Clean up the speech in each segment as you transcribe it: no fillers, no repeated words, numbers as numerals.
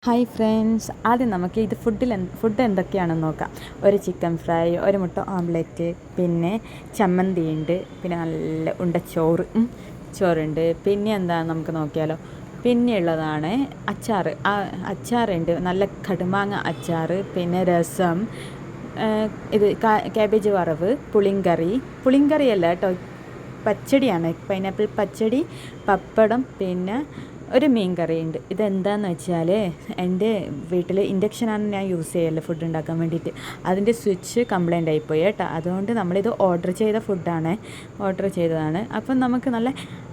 Hi friends, ആദ്യം നമുക്ക് ഇത് ഫുഡ് എന്തൊക്കെയാണെന്ന് നോക്കാം. ഒരു ചിക്കൻ ഫ്രൈ, ഒരു മുട്ട ഓംലെറ്റ്, പിന്നെ ചമ്മന്തി ഉണ്ട്, പിന്നെ നല്ല ചോറുണ്ട്. പിന്നെ എന്താണെന്ന് നമുക്ക് നോക്കിയാലോ. പിന്നെ ഉള്ളതാണ് അച്ചാറുണ്ട്, നല്ല കടുമാങ്ങ അച്ചാർ, പിന്നെ രസം, ഇത് കാബേജ് വറവ്, പുളിങ്കറിയല്ല കേട്ടോ, പച്ചടിയാണ്, പൈനാപ്പിൾ പച്ചടി, പപ്പടം, പിന്നെ ഒരു മീൻ കറിയുണ്ട്. ഇതെന്താണെന്ന് വെച്ചാൽ എൻ്റെ വീട്ടിൽ ഇൻഡക്ഷനാണ് ഞാൻ യൂസ് ചെയ്യല് ഫുഡ് ഉണ്ടാക്കാൻ വേണ്ടിയിട്ട്. അതിൻ്റെ സ്വിച്ച് കംപ്ലൈൻ്റ് ആയിപ്പോയി കേട്ടോ. അതുകൊണ്ട് നമ്മളിത് ഓർഡർ ചെയ്തതാണ്. അപ്പം നമുക്ക് നല്ല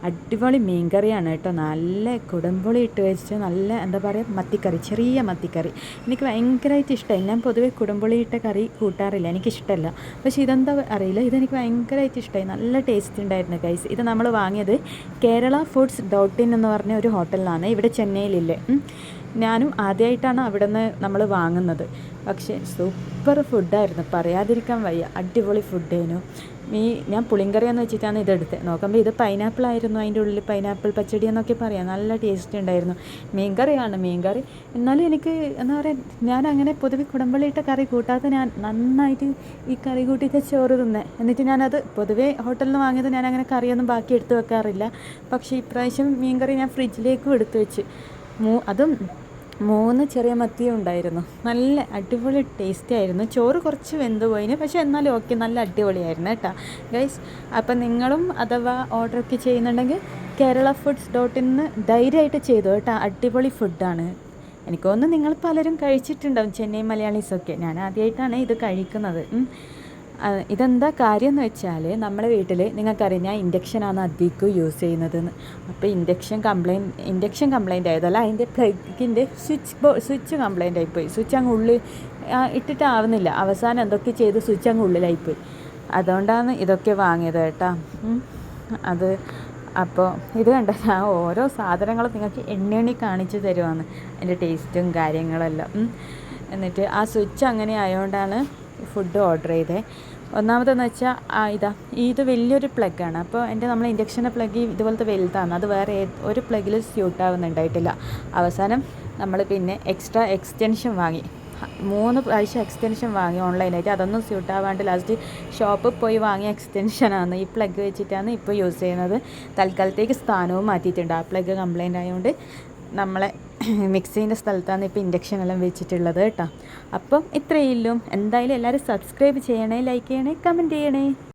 അടിപൊളി മീൻ കറിയാണ് കേട്ടോ. നല്ല കുടംപുളി ഇട്ട് വെച്ച് നല്ല എന്താ പറയുക, മത്തിക്കറി, ചെറിയ മത്തിക്കറി. എനിക്ക് ഭയങ്കരമായിട്ട് ഇഷ്ടമായി. ഞാൻ പൊതുവേ കുടംപുളി ഇട്ട കറി കൂട്ടാറില്ല, എനിക്കിഷ്ടമല്ല. പക്ഷേ ഇതെന്താ അറിയില്ല, ഇതെനിക്ക് ഭയങ്കരമായിട്ട് ഇഷ്ടമായി. നല്ല ടേസ്റ്റ് ഉണ്ടായിരുന്നു ഗൈസ്. ഇത് നമ്മൾ വാങ്ങിയത് കേരള ഫുഡ്സ് .in എന്ന് പറഞ്ഞ ഒരു ഹോട്ടലിലാണ്, ഇവിടെ ചെന്നൈയിലില്ലേ. ഞാനും ആദ്യമായിട്ടാണ് അവിടെ നിന്ന് നമ്മൾ വാങ്ങുന്നത്. പക്ഷേ സൂപ്പർ ഫുഡായിരുന്നു, പറയാതിരിക്കാൻ വയ്യ. അടിപൊളി ഫുഡേനു. ഞാൻ പുളിങ്കറിയെന്ന് വെച്ചിട്ടാണ് ഇതെടുത്തത്. നോക്കുമ്പോൾ ഇത് പൈനാപ്പിൾ ആയിരുന്നു, അതിൻ്റെ ഉള്ളിൽ പൈനാപ്പിൾ പച്ചടി എന്നൊക്കെ പറയാം. നല്ല ടേസ്റ്റ് ഉണ്ടായിരുന്നു. മീൻകറി. എന്നാലും എനിക്ക് എന്താ പറയുക, ഞാൻ അങ്ങനെ പൊതുവെ കുടംപുളിയിട്ട കറി കൂട്ടാത്ത ഞാൻ നന്നായിട്ട് ഈ കറി കൂട്ടിയിട്ട് ചോറ് തിന്നേ. എന്നിട്ട് ഞാനത് പൊതുവേ ഹോട്ടലിൽ നിന്ന് വാങ്ങിയത് ഞാൻ അങ്ങനെ കറിയൊന്നും ബാക്കി എടുത്ത് വെക്കാറില്ല. പക്ഷേ ഇപ്രാവശ്യം മീൻകറി ഞാൻ ഫ്രിഡ്ജിലേക്കും എടുത്ത് വെച്ച്. അതും 3 ചെറിയ മത്തിയും ഉണ്ടായിരുന്നു. നല്ല അടിപൊളി ടേസ്റ്റി ആയിരുന്നു. ചോറ് കുറച്ച് വെന്ത് പോയിന്, പക്ഷേ എന്നാലും ഓക്കെ, നല്ല അടിപൊളിയായിരുന്നു കേട്ടോ ഗൈസ്. അപ്പം നിങ്ങളും അഥവാ ഓർഡറൊക്കെ ചെയ്യുന്നുണ്ടെങ്കിൽ കേരള ഫുഡ്സ് .in ധൈര്യമായിട്ട് ചെയ്തു കേട്ടോ. അടിപൊളി ഫുഡാണ്. എനിക്ക് തോന്നുന്നു നിങ്ങൾ പലരും കഴിച്ചിട്ടുണ്ടാവും, ചെന്നൈ മലയാളീസൊക്കെ. ഞാൻ ആദ്യമായിട്ടാണ് ഇത് കഴിക്കുന്നത്. ഇതെന്താ കാര്യം എന്ന് വെച്ചാൽ, നമ്മുടെ വീട്ടിൽ നിങ്ങൾക്കറിയാം ഞാൻ ഇൻഡക്ഷനാണ് അധികം യൂസ് ചെയ്യുന്നതെന്ന്. അപ്പോൾ ഇൻഡക്ഷൻ കംപ്ലൈൻ്റ് ആയതല്ല, അതിൻ്റെ പ്ലഗിൻ്റെ സ്വിച്ച് കംപ്ലൈൻ്റ് ആയിപ്പോയി. സ്വിച്ച് അങ്ങ് ഉള്ളിൽ ഇട്ടിട്ടാവുന്നില്ല. അവസാനം എന്തൊക്കെ ചെയ്ത് സ്വിച്ച് അങ്ങ് ഉള്ളിലായിപ്പോയി. അതുകൊണ്ടാണ് ഇതൊക്കെ വാങ്ങിയത് കേട്ടോ. അപ്പോൾ ഇത് കണ്ട, ഞാൻ ഓരോ സാധനങ്ങളും നിങ്ങൾക്ക് എണ്ണി കാണിച്ചു തരുവാണ്, അതിൻ്റെ ടേസ്റ്റും കാര്യങ്ങളെല്ലാം. എന്നിട്ട് ആ സ്വിച്ച് അങ്ങനെ ആയതുകൊണ്ടാണ് ഫുഡ് ഓർഡർ ചെയ്തേ. ഒന്നാമതെന്ന് വെച്ചാൽ ഇത് വലിയൊരു പ്ലഗാണ്. അപ്പോൾ നമ്മൾ ഇൻഡക്ഷൻ്റെ പ്ലഗ് ഇതുപോലത്തെ വലുതാണ്. അത് വേറെ ഒരു പ്ലഗിൽ സ്യൂട്ടാവുന്നുണ്ടായിട്ടില്ല. അവസാനം നമ്മൾ പിന്നെ എക്സ്ട്രാ എക്സ്റ്റൻഷൻ വാങ്ങി. 3 പ്രാവശ്യം എക്സ്റ്റൻഷൻ വാങ്ങി ഓൺലൈനായിട്ട്. അതൊന്നും സ്യൂട്ടാവാണ്ട് ലാസ്റ്റ് ഷോപ്പിൽ പോയി വാങ്ങിയ എക്സ്റ്റൻഷനാണ്. ഈ പ്ലഗ് വെച്ചിട്ടാണ് ഇപ്പോൾ യൂസ് ചെയ്യുന്നത്. തൽക്കാലത്തേക്ക് സ്ഥാനവും മാറ്റിയിട്ടുണ്ട്. ആ പ്ലഗ് കംപ്ലൈൻ്റ് ആയതുകൊണ്ട് നമ്മളെ മിക്സീൻ്റെ സ്ഥലത്താണ് ഇപ്പോൾ ഇൻഡക്ഷനെല്ലാം വെച്ചിട്ടുള്ളത് കേട്ടോ. അപ്പം ഇത്രയേ ഉള്ളൂ. എന്തായാലും എല്ലാവരും സബ്സ്ക്രൈബ് ചെയ്യണേ, ലൈക്ക് ചെയ്യണേ, കമൻറ്റ് ചെയ്യണേ.